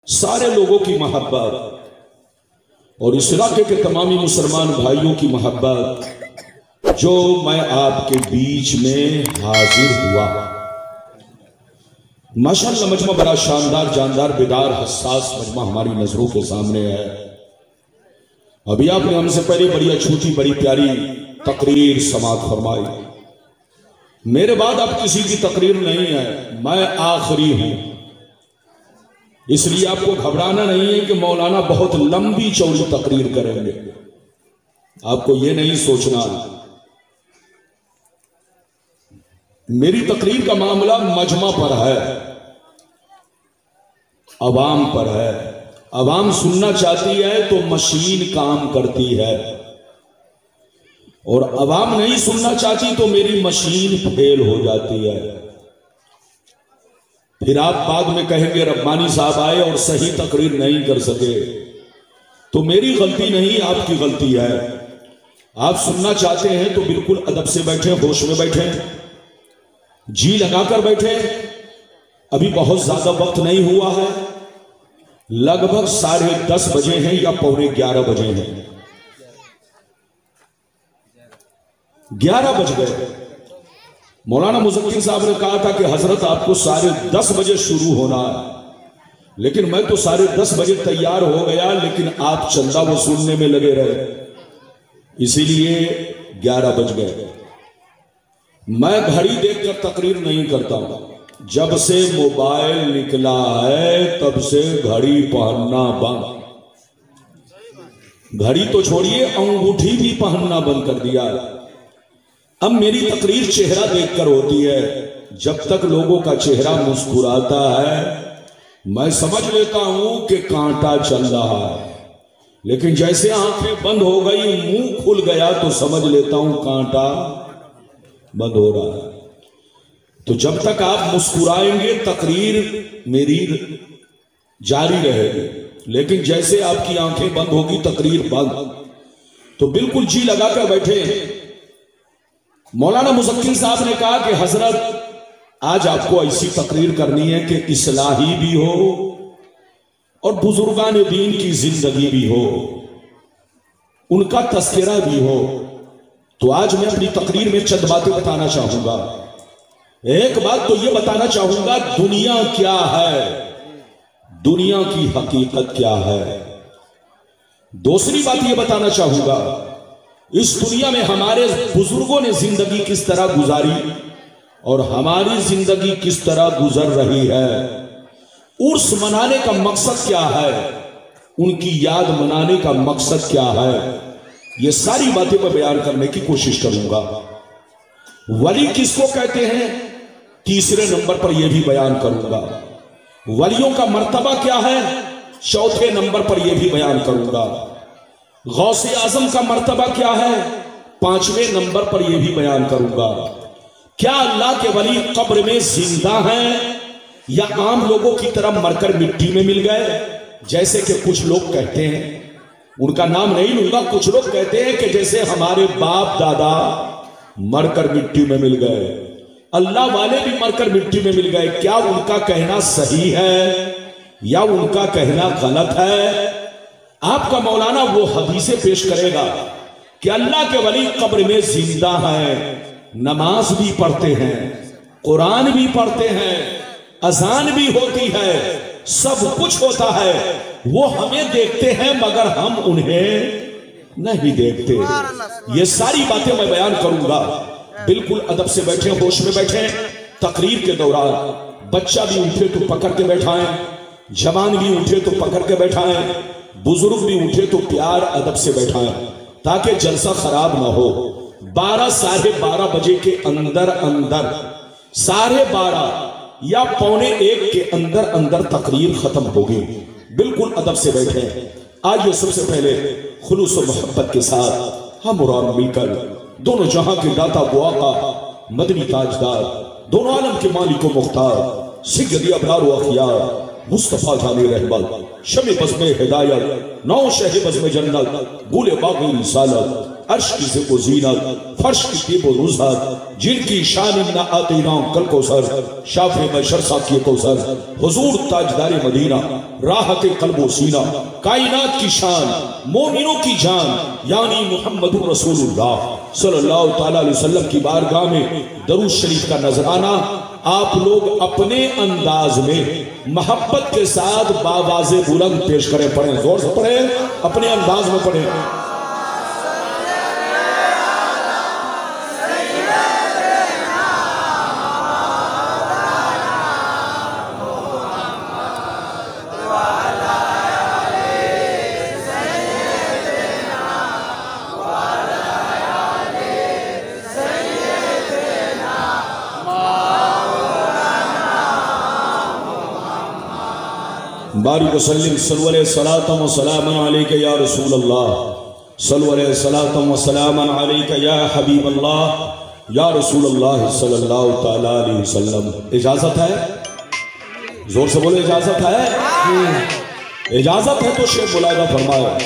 सारे लोगों की मोहब्बत और इस इलाके के तमामी मुसलमान भाइयों की मोहब्बत जो मैं आपके बीच में हाजिर हुआ। माशाअल्लाह मजमा बड़ा शानदार, जानदार, बेदार, हसास मजमा हमारी नजरों के सामने है। अभी आपने हमसे पहले बड़ी अछूती, बड़ी प्यारी तकरीर समाअत फरमाई। मेरे बाद अब किसी की तकरीर नहीं है, मैं आखिरी हूं। इसलिए आपको घबराना नहीं है कि मौलाना बहुत लंबी चौड़ी तकरीर करेंगे। आपको यह नहीं सोचना। मेरी तकरीर का मामला मजमा पर है, अवाम पर है। अवाम सुनना चाहती है तो मशीन काम करती है, और अवाम नहीं सुनना चाहती तो मेरी मशीन फेल हो जाती है। फिर आप बाद में कहेंगे रब्बानी साहब आए और सही तकरीर नहीं कर सके। तो मेरी गलती नहीं, आपकी गलती है। आप सुनना चाहते हैं तो बिल्कुल अदब से बैठे, होश में बैठे, जी लगाकर बैठे। अभी बहुत ज्यादा वक्त नहीं हुआ है, लगभग 10:30 बजे हैं या 11:15 बजे हैं। 11 बज गए। मौलाना मुज़क्किर साहब ने कहा था कि हजरत आपको 10:30 बजे शुरू होना है, लेकिन मैं तो 10:30 बजे तैयार हो गया, लेकिन आप चंदा वसूलने में लगे रहे, इसीलिए 11 बज गए। मैं घड़ी देखकर तकरीर नहीं करता हूं। जब से मोबाइल निकला है तब से घड़ी पहनना बंद। घड़ी तो छोड़िए, अंगूठी भी पहनना बंद कर दिया। अब मेरी तकरीर चेहरा देखकर होती है। जब तक लोगों का चेहरा मुस्कुराता है मैं समझ लेता हूं कि कांटा चल रहा है, लेकिन जैसे आंखें बंद हो गई, मुंह खुल गया, तो समझ लेता हूं कांटा बंद हो रहा है। तो जब तक आप मुस्कुराएंगे तकरीर मेरी जारी रहेगी, लेकिन जैसे आपकी आंखें बंद होगी तकरीर बंद। तो बिल्कुल जी लगाकर बैठे। मौलाना मुज़क्किर साहब ने कहा कि हजरत आज आपको ऐसी तकरीर करनी है कि इस्लाही भी हो और बुजुर्गान दीन की जिंदगी भी हो, उनका तस्करा भी हो। तो आज मैं अपनी तकरीर में चंद बातें बताना चाहूंगा। एक बात तो यह बताना चाहूंगा, दुनिया क्या है, दुनिया की हकीकत क्या है। दूसरी बात यह बताना चाहूंगा, इस दुनिया में हमारे बुजुर्गों ने जिंदगी किस तरह गुजारी और हमारी जिंदगी किस तरह गुजर रही है। उर्स मनाने का मकसद क्या है, उनकी याद मनाने का मकसद क्या है, ये सारी बातें मैं बयान करने की कोशिश करूंगा। वली किसको कहते हैं, तीसरे नंबर पर यह भी बयान करूंगा। वलियों का मर्तबा क्या है, चौथे नंबर पर यह भी बयान करूंगा। गौसे आजम का मर्तबा क्या है, 5वें नंबर पर यह भी बयान करूंगा। क्या अल्लाह के वली कब्र में जिंदा हैं या आम लोगों की तरह मरकर मिट्टी में मिल गए, जैसे कि कुछ लोग कहते हैं। उनका नाम नहीं लूंगा। कुछ लोग कहते हैं कि जैसे हमारे बाप दादा मरकर मिट्टी में मिल गए, अल्लाह वाले भी मरकर मिट्टी में मिल गए। क्या उनका कहना सही है या उनका कहना गलत है? आपका मौलाना वो हदीसें पेश करेगा कि अल्लाह के वली कब्र में जिंदा है, नमाज भी पढ़ते हैं, कुरान भी पढ़ते हैं, अजान भी होती है, सब कुछ होता है। वो हमें देखते हैं मगर हम उन्हें नहीं देखते। ये सारी बातें मैं बयान करूंगा। बिल्कुल अदब से बैठे, होश में बैठे। तकरीर के दौरान बच्चा भी उठे तो पकड़ के बैठाएं, जवान भी उठे तो पकड़ के बैठाएं, बुजुर्ग भी उठे तो प्यार अदब से बैठाएं, ताकि जलसा खराब ना हो। 12 साढ़े 12 बजे के अंदर 12:30 या 12:45 के अंदर तकरीर खत्म होगी। बिल्कुल अदब से बैठे। आइए सबसे पहले खुलूस और मोहब्बत के साथ हम और मिलकर दोनों जहां के दाता वो आका मदनी ताजदार, दोनों आलम के मालिक व मुख्तार, सय्यदी अबरार व अखियार मुस्तफा जाने रहमत, शमे बज़्मे हिदायत, नौ शह बज़्मे जन्नत, गुले बाग़ी रिसालत, अर्श की ज़िब व ज़ीनत, फर्श की तीब व नुज़हत, जिनकी शान इन्ना आतीना कल कौसर, शाफ़े मशर साक़ी कौसर, हुज़ूर ताजदार मदीना, राहत क़ल्ब व सीना, कायनात की शान, मोमिनों की जान, यानी मुहम्मदुर रसूलुल्लाह सल्लल्लाहु तआला अलैहि वसल्लम की बारगाह में दरूद शरीफ का नजराना आप लोग अपने अंदाज में मोहब्बत के साथ बावाज़े बुलंद पेश करें। पढ़ें, जोर से पढ़ें, अपने अंदाज में पढ़ें। बारिक वसल्लिम सल्लल्लाहु अलैहि वसल्लम अलैका या रसूल अल्लाह, सल्लल्लाहु अलैहि वसल्लम अलैका या हबीब अल्लाह, या रसूल अल्लाह सल्लल्लाहु तआला अलैहि वसल्लम। इजाजत है? जोर से बोले, इजाजत है? इजाजत है तो शेख मुलायदा फरमाया।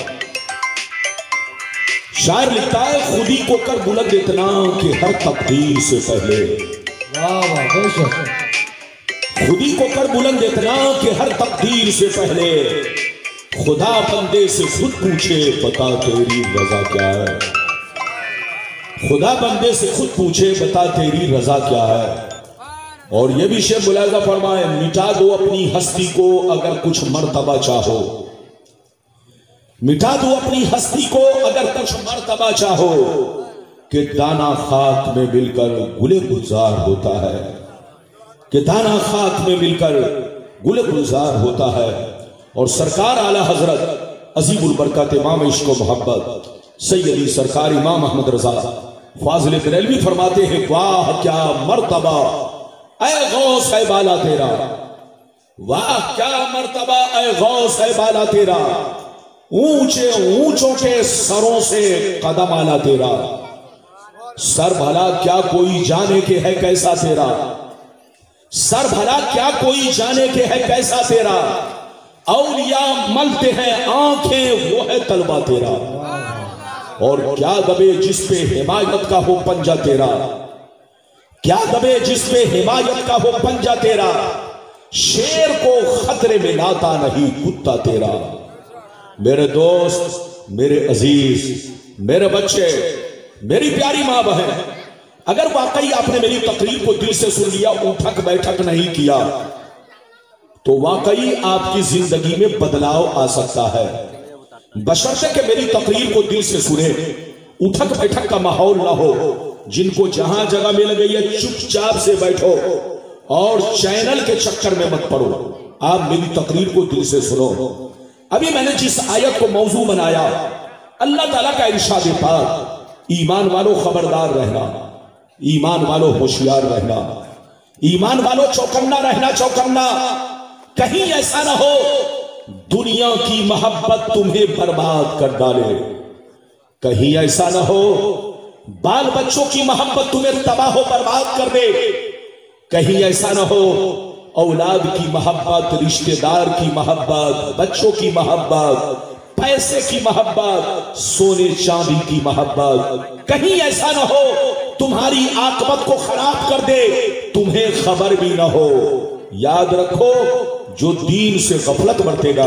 शायर लिखता है, खुदी को कर बुलंद इतना कि हर तकदीर से पहले, खुदी को कर बुलंद इतना कि हर तकदीर से पहले, खुदा बंदे से खुद पूछे बता तेरी रजा क्या है। खुदा बंदे से खुद पूछे बता तेरी रजा क्या है। और ये भी शेख मुलायजा फरमाए, मिटा दो अपनी हस्ती को अगर कुछ मर्तबा चाहो, मिटा दो अपनी हस्ती को अगर कुछ मर्तबा चाहो, कि दाना खाक में मिलकर गुले गुलजार होता है, कि दाना खाक में मिलकर गुल गुलजार होता है। और सरकार आला हजरत अजीमुल बरकत इमाम इश्क व मोहब्बत सैयदी सरकार इमाम अहमद रजा फाजिल बरेलवी फरमाते हैं, वाह क्या मर्तबा ऐ गौस है बाला तेरा, वाह क्या मर्तबा ऐ गौस है बाला तेरा, ऊंचे ऊंचों के सरों से कदम आला तेरा, सर भला क्या कोई जाने के है कैसा तेरा, सर भला क्या कोई जाने के है कैसा तेरा, औलिया मलते हैं आंखें वो है तलवा तेरा, और क्या दबे जिस पे हिमायत का हो पंजा तेरा, क्या दबे जिस पे हिमायत का हो पंजा तेरा, शेर को खतरे में लाता नहीं कुत्ता तेरा। मेरे दोस्त, मेरे अजीज, मेरे बच्चे, मेरी प्यारी माँ बहन, अगर वाकई आपने मेरी तकरीर को दिल से सुन लिया, उठक बैठक नहीं किया, तो वाकई आपकी जिंदगी में बदलाव आ सकता है। बशर्ते कि मेरी तकरीर को दिल से सुने, उठक बैठक का माहौल ना हो। जिनको जहां जगह मिल गई है चुपचाप से बैठो और चैनल के चक्कर में मत पड़ो। आप मेरी तकरीर को दिल से सुनो। अभी मैंने जिस आयत को मौजू बनाया, अल्लाह ताला का इरशाद पाक, ईमान वालों खबरदार रहना, ईमान वालों होशियार रहना, ईमान वालों चौकन्ना रहना, चौकन्ना। कहीं ऐसा ना हो दुनिया की मोहब्बत तुम्हें बर्बाद कर डाले, कहीं ऐसा ना हो बाल बच्चों की मोहब्बत तुम्हें तबाह बर्बाद कर दे, कहीं ऐसा ना हो औलाद की मोहब्बत, रिश्तेदार की मोहब्बत, बच्चों की मोहब्बत, पैसे की मोहब्बत, सोने चांदी की मोहब्बत, कहीं ऐसा ना हो तुम्हारी आकबत को खराब कर दे, तुम्हें खबर भी ना हो। याद रखो, जो दीन से गफलत बरतेगा